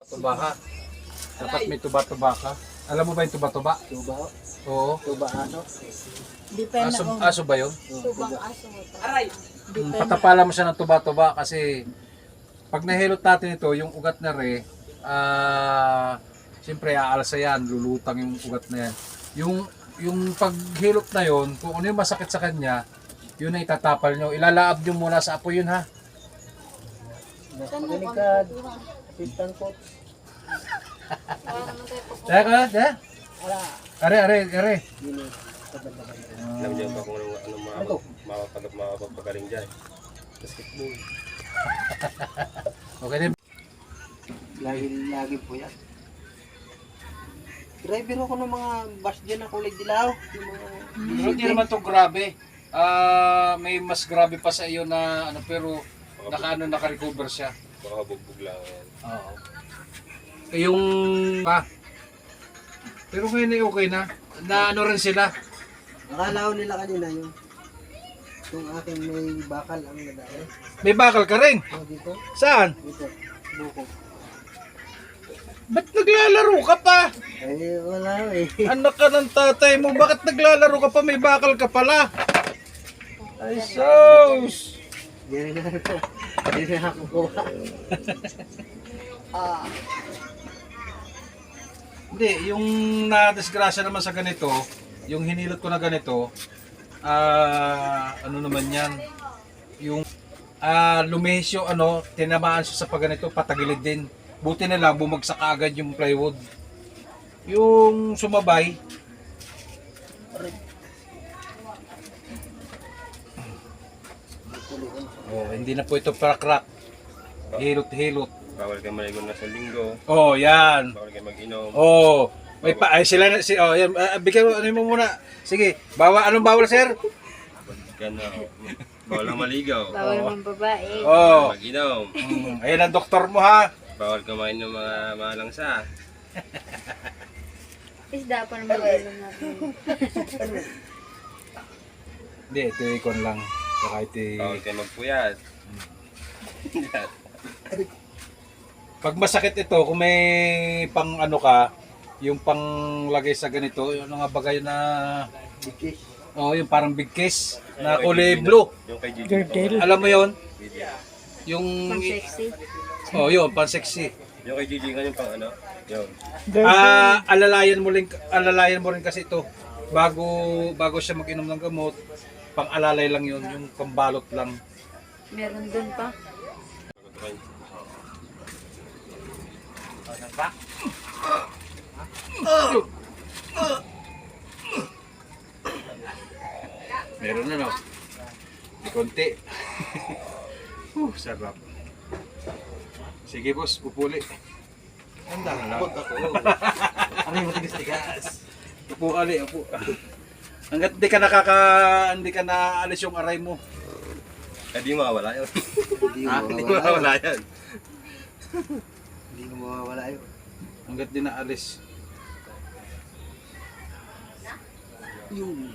Tuba ka. Dapat may tuba-tuba ka. Alam mo ba yung tuba-tuba? Tuba? Oo. Tuba ano? Depende Aso, kung aso ba yun? tubang aso mo to. Depende. Patapala mo siya ng tuba-tuba kasi pag nahilot natin ito, yung ugat na siyempre aalsa yan, lulutang yung ugat na yan. Yung paghilot na yon, kung ano yung masakit sa kanya, yun na itatapal nyo. Ilalaab nyo muna sa apoy yun ha. Nakinig ka, assistant coach. Wala naman tayo po. Teka. Ala, Are. yun eh. Alam niyo ba kung ano makapagpagaling dyan? Basketball. Okay din. Lagi po yan. Driver ako ng mga bus dyan na kulay dilaw. Yung mga... Pero hindi naman to grabe. May mas grabe pa sa iyo na ano pero naka-recover siya. Baka bugbog lang yan. Oo. Yung pero ngayon ay okay na. Na ano rin sila. Akala ko nila kanina yung aking may bakal ang nadali. May bakal ka rin. O dito, Saan? dito, buko. Ba't naglalaro ka pa? Ay, wala eh. Anak ka ng tatay mo. Bakit naglalaro ka pa? May bakal ka pala. Ay, sos! Hindi na ako kuha. Hindi, yung na-disgrasya naman sa ganito, yung hinilot ko na ganito, ano naman yan, yung lumihis yung tinamaan siya sa pagganito, patagilid din. Buti na lang, bumagsak agad yung plywood. Yung sumabay, hindi na po ito crack. Hilot-hilot. Bawal kayo maligo na sa linggo. Yan. Bawal kayo mag-inom. Yan, bigyan mo muna. Sige, anong bawal, sir? Bawal lang maligaw. Bawal mong babae. Bawal mag-inom. Ayan ang doktor mo ha. Bawal kumain ng mga malangsa. Isda pa naman ilong natin. Hindi, ito ikon lang. Saka ito Bawal kayo magpuyat. pag masakit ito, kung may pang yung pang lagay sa ganito, yung nga bagay na, Bikis. yung parang big case na kulay blue. Yung kay Gigi. Alam mo yon? Yung, Pang sexy. yun, pang sexy. Yung kay Gigi nga yung pang ano. Yun. Alalayan mo rin kasi ito. Bago siya mag-inom ng gamot, pang alalay lang yun, yung pambalot lang. Meron dun pa. Meron na, no? Konti. Sarap. Sige, boss, pupuli. Handa na lang. Ano yung matigas-tigas? Upo, upo. Hanggat hindi ka naalis yung aray mo. Hindi mawawala yun. Hindi Hindi mawawala yan. Hindi mo mawawala yun. Hanggat di naalis. Yung